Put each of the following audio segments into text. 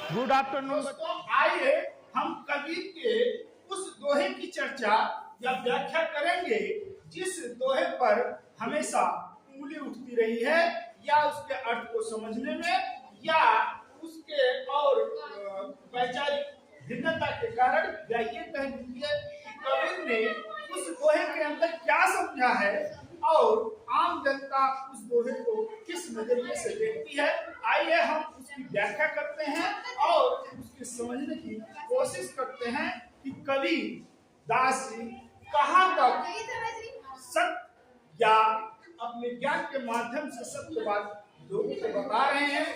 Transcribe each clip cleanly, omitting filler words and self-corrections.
Good afternoon. दोस्तों, आइए हम कबीर के उस दोहे की चर्चा या व्याख्या करेंगे जिस दोहे पर हमेशा उंगली उठती रही है, या उसके अर्थ को समझने में, या उसके और वैचारिक भिन्नता के कारण, या ये कह लीजिए कि कबीर ने उस दोहे के अंदर क्या समझा है और आम जनता उस दोहे को किस नजरिए से देखती है। आइए हम उसकी व्याख्या करते हैं और उसकी समझने की कोशिश करते हैं कि कबीर दास जी कहाँ तक सत्य या अपने ज्ञान के माध्यम से सत्य बात लोगों को बता रहे हैं।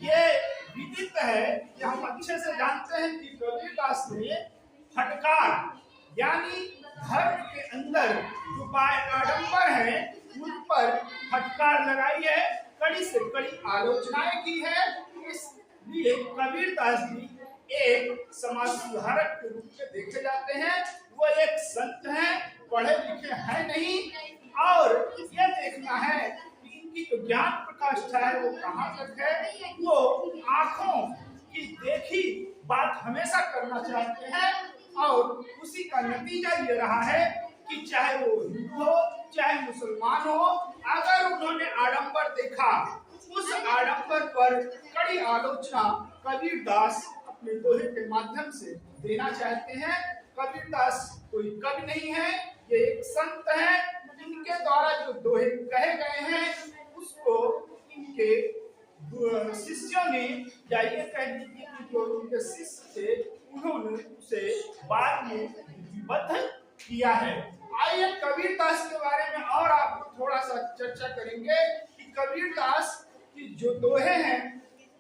ये विदित है कि हम अच्छे से जानते हैं कि कबीर दास ने फटकार यानी धर्म के अंदर जो आडंबर है उन पर फटकार लगाई है, कड़ी से कड़ी आलोचनाएं की है। इसलिए कबीर दास जी एक समाज सुधारक के रूप में देखे जाते हैं। वो एक संत हैं, पढ़े लिखे हैं नहीं, और यह देखना है कि इनकी जो ज्ञान प्रकाष्ठा है वो कहाँ तक है। वो आंखों की देखी बात हमेशा करना चाहते हैं, और उसी का नतीजा ये रहा है कि चाहे वो हिंदू हो चाहे मुसलमान हो, अगर उन्होंने आडंबर देखा, उस आडंबर पर कड़ी आलोचना कबीर दास अपने दोहे के माध्यम से देना चाहते हैं। कबीर दास कोई कवि नहीं है, ये एक संत है। इनके द्वारा जो दोहे कहे गए हैं उसको इनके शिष्यों ने, या ये कह लीजिए कि जो उनके शिष्य थे, उन्होंने उसे बाद में लिपिबद्ध किया है। आइए कबीर दास के बारे में और आप थोड़ा सा चर्चा करेंगे कि कबीर दास की जो दोहे हैं,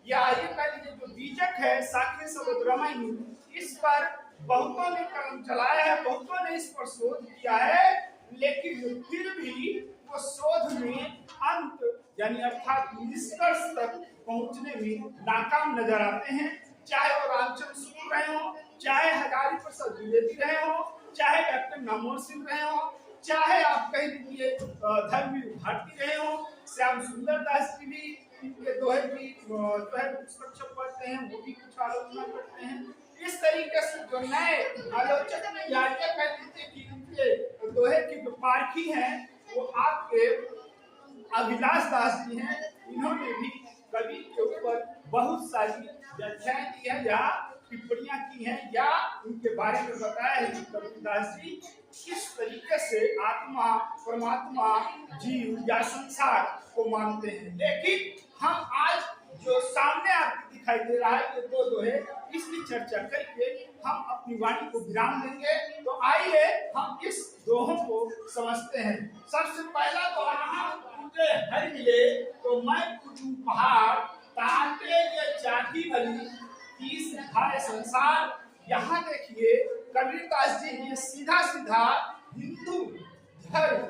या ये कह लीजिए जो बीजक है साखी शब्द रामायणी, इस पर बहुतों ने कलम चलाया है, बहुतों ने इस पर शोध किया है, लेकिन फिर भी वो शोध में अंत यानी अर्थात निष्कर्ष तक पहुंचने में नाकाम नजर आते हैं। चाहे वो रामचंद्र शुक्ल रहे हो, चाहे हजारी प्रसाद द्विवेदी रहे हो, चाहे डॉक्टर मनमोहन सिंह रहे हो, चाहे आप कह लीजिए धर्मवीर भारती रहे हो, श्याम सुंदर दास जी भी इनके दोहे की जो है पुस्तक पढ़ते हैं, वो भी कुछ आलोचना करते हैं। इस तरीके से जो नए आलोचक ने कह लीजिए कि इनके दोहे की जो पारखी हैं वो आपके अभिलाष दास जी हैं। इन्होंने भी कबीर के ऊपर बहुत सारी व्याख्याएं दी है या टिप्पणियां की हैं, या उनके बारे में बताया है कि कबीर दास जी किस तरीके से आत्मा, परमात्मा, जीव या संसार को मानते हैं। लेकिन हम आज जो सामने आपको दिखाई दे रहा है ये दो दोहे, इसकी चर्चा करके हम अपनी वाणी को विराम देंगे। तो आइए हम इस दोहों को समझते हैं। सबसे पहला दोहा, तुझे हर मिले तो मैं पूजूं पहाड़, ताके ये चाकी भली तीस खाए संसार। यहाँ देखिए कबीर दास जी ने सीधा सीधा हिंदू धर्म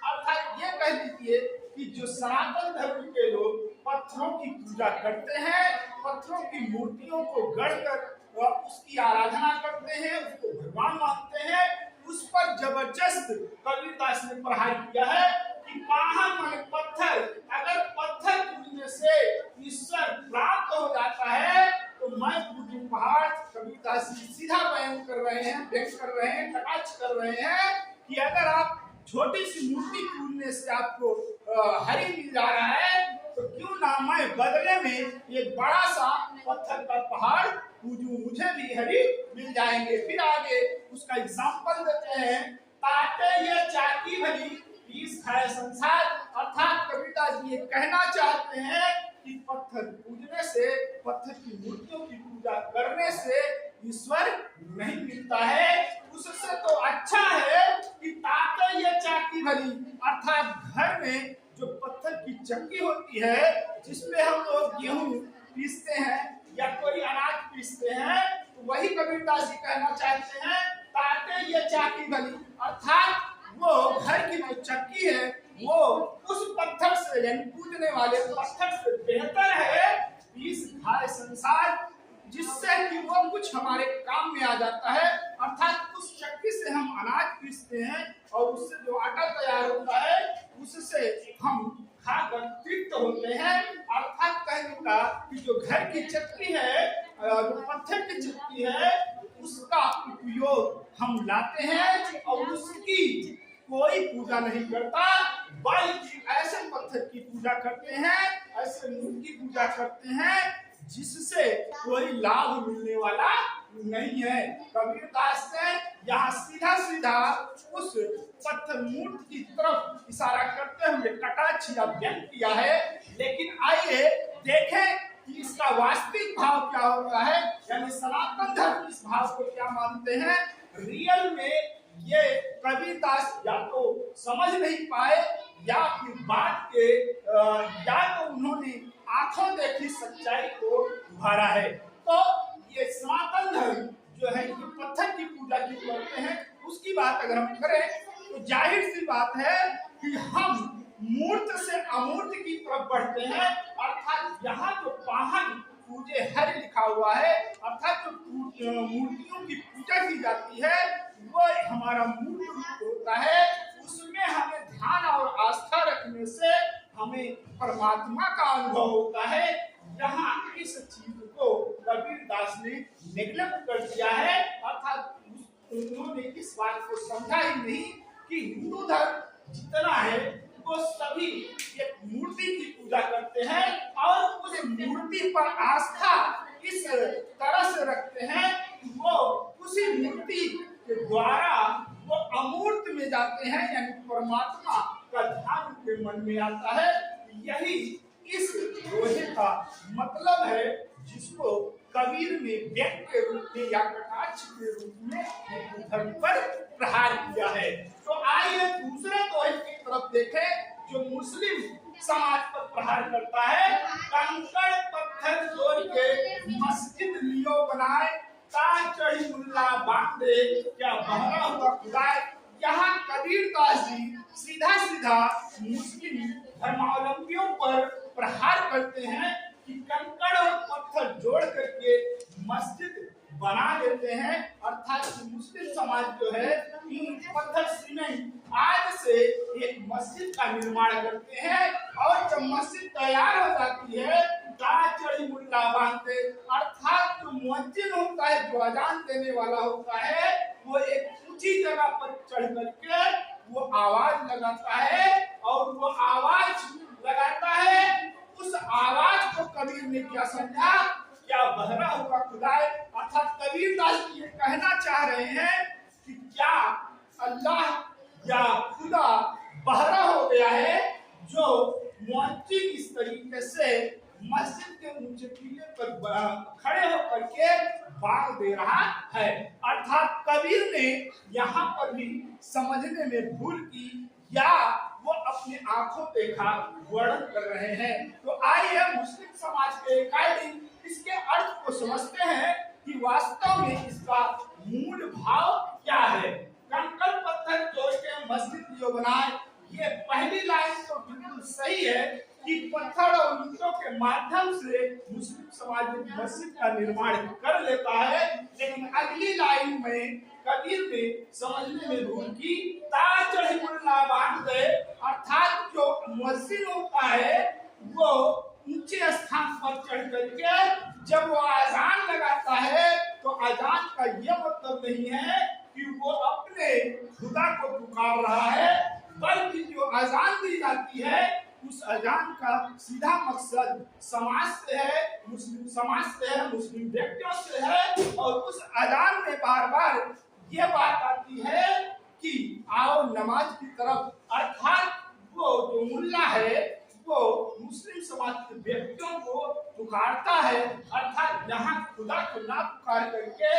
अर्थात ये कह लीजिए कि जो सनातन धर्म के लोग पत्थरों की पूजा करते हैं, पत्थरों की मूर्तियों को गढ़कर उसकी आराधना करते हैं, उसको भगवान मानते हैं, उस पर जबरदस्त कबीर दास ने प्रहार किया है कि पाहन माने पत्थर, अगर पत्थर पूजने से ईश्वर प्राप्त हो जाता है तो मैं पूजूं पहाड़। कबीर दास सीधा बयान कर रहे हैं, व्यक्त कर रहे हैं, कटाक्ष कर रहे हैं कि अगर आप छोटी सी मूर्ति पूजने से आपको हरि मिल जा रहा है तो क्यों ना मैं बदले में एक बड़ा सा पत्थर का पहाड़ पूजूं, मुझे भी हरि मिल जाएंगे। फिर आगे उसका एग्जाम्पल देते हैं, ताके ये चाकी भली तीस खाए संसार। अर्थात कबीर दास ये कहना चाहते हैं कि पत्थर पूजने से, पत्थर की मूर्तियों की पूजा करने से ईश्वर नहीं मिलता है। उससे तो अच्छा है कि ताके ये चाकी भली, अर्थात घर में जो पत्थर की चक्की होती है जिसपे हम लोग गेहूं पीसते हैं या कोई अनाज पीसते हैं, तो वही कबीर दास जी कहना चाहते हैं, ताके ये चाकी भली, अर्थात वो घर की जो चक्की है वो उस पत्थर से यानी पूजने वाले पत्थर से बेहतर है इस खाए संसार, जिससे कि वो कुछ हमारे काम में आ जाता है। अर्थात उस चक्की से हम अनाज पीसते हैं और उससे जो आटा तैयार होता है उससे हम खाकर तृप्त होते हैं। अर्थात कहने का कि जो घर की चक्की है जो पत्थर की चक्की है उसका उपयोग हम लाते हैं और उसकी कोई पूजा नहीं करता, बल्कि ऐसे पत्थर की पूजा करते हैं, ऐसे मूर्ति की पूजा करते हैं जिससे कोई लाभ मिलने वाला नहीं है। कबीरदास ने यहाँ सीधा सीधा उस पत्थर मूर्ति की तरफ इशारा करते हुए कटाक्ष या व्यक्त किया है। लेकिन आइए देखें कि इसका वास्तविक भाव क्या होता है, यानी सनातन धर्म इस भाव को क्या मानते हैं। रियल में ये कबीरदास या तो समझ नहीं पाए या फिर बात के या तो उन्होंने आंखों देखी सच्चाई को उभारा है। तो ये सनातन धर्म जो है ये पत्थर की पूजा की करते हैं, उसकी बात अगर हम करें तो जाहिर सी बात है कि हम मूर्त से अमूर्त की तरफ बढ़ते हैं। अर्थात यहाँ जो पाहन पूजे हर लिखा हुआ है, अर्थात जो मूर्तियों की पूजा की जाती है वो हमारा मूल रूप होता है। उसमें हमें ध्यान और आस्था रखने से हमें परमात्मा का अनुभव होता है। यहाँ इस चीज को कबीरदास ने नेग्लेक्ट कर दिया है, अर्थात उन्होंने इस बात को समझा ही नहीं कि हिंदू धर्म जितना है वो सभी एक मूर्ति की पूजा करते हैं और उस मूर्ति पर आस्था इस तरह से रखते हैं कि वो उसी मूर्ति के द्वारा वो अमूर्त में जाते हैं, यानी परमात्मा का ध्यान उनके मन में आता है। यही इस दोहे का मतलब है जिसको कबीर ने व्यक्त के रूप में या कटाक्ष के रूप में हिंदू धर्म पर प्रहार किया है। तो आइए दूसरे दोहे की तरफ देखें जो मुस्लिम समाज पर प्रहार करता है। कंकड़ पत्थर जोड़ के मस्जिद लियो बनाए, ताज चढ़ी मुल्ला बांधे क्या बहरा हुआ खुदाए। यहाँ कबीरदास जी सीधा सीधा मुस्लिम धर्मावलंबियों पर प्रहार करते हैं कि कंकड़ और पत्थर जोड़ करके मस्जिद बना देते हैं। अर्थात मुस्लिम समाज जो है ईंट पत्थर सीमेंट आज से एक मस्जिद का निर्माण करते हैं और जब मस्जिद तैयार हो जाती है ताज चढ़ी मुल्ला बांधते, अर्थात जो मुअज्जिन होता है जो अजान देने वाला होता है वो एक ऊंची जगह पर चढ़ करके वो आवाज लगाता है और वो आवाज लगाता है। उस आवाज को कबीर ने क्या समझा, क्या बहरा हुआ खुदाए। अर्थात कबीरदास ये कहना चाह रहे हैं कि क्या अल्लाह या खुदा बहरा हो गया है जो मुअज्जिन इस तरीके से मस्जिद के ऊंचे टीले पर खड़े होकर के बांग दे रहा है। अर्थात कबीर ने यहाँ पर भी समझने में भूल की या वो अपने आंखों देखा वर्णन कर रहे हैं। तो आइए मुस्लिम समाज के अकॉर्डिंग इसके अर्थ को समझते हैं कि वास्तव में इसका मूल भाव क्या है। कंकड़ पत्थर जोड़ के मस्जिद जो बनाए, ये पहली लाइन तो बिल्कुल सही है कि पत्थर और ईंटों के माध्यम से मुस्लिम समाज मस्जिद का निर्माण कर लेता है। लेकिन अगली लाइन में कबीर ने समझने में भूल की, ताज चढ़ी मुल्ला बांध दे। अर्थात जो मुअज्जिन होता है वो ऊंचे स्थान पर चढ़ करके जब वो अजान लगाता है तो अजान का यह मतलब नहीं है कि वो अपने खुदा को पुकार रहा है, बल्कि जो अजान दी जाती है उस अजान का सीधा मकसद समाज से है, मुस्लिम समाज से है, मुस्लिम व्यक्तियों से है। और उस अजान में बार बार ये बात आती है कि आओ नमाज की तरफ। अर्थात वो जो मुल्ला है वो मुस्लिम समाज के व्यक्तियों को पुकारता है। अर्थात जहाँ खुदा को ना पुकार करके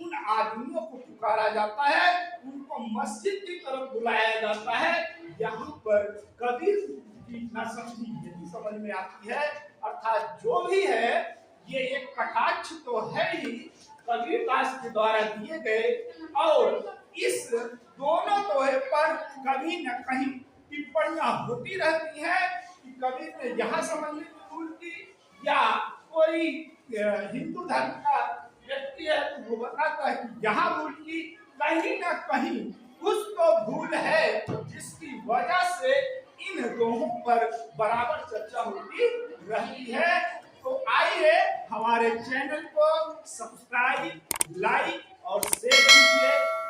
उन आदमियों को पुकारा जाता है, उनको मस्जिद की तरफ बुलाया जाता है। यहाँ पर कबीर की नासमझी यही समझ में आती है। अर्थात जो भी है ये एक कटाक्ष तो है ही कबीरदास के द्वारा दिए गए, और इस दोनों दोहे पर कभी न कहीं टिप्पणियां होती रहती है कि कबीर ने यहाँ समझने की भूल की, या कोई हिंदू धर्म का व्यक्ति है तो वो बताता है कि यहाँ भूल की। कहीं न कहीं कुछ तो भूल है जिसकी वजह से इन दोहों पर बराबर चर्चा होती रहती है। तो आइए हमारे चैनल को सब्सक्राइब, लाइक और शेयर कीजिए।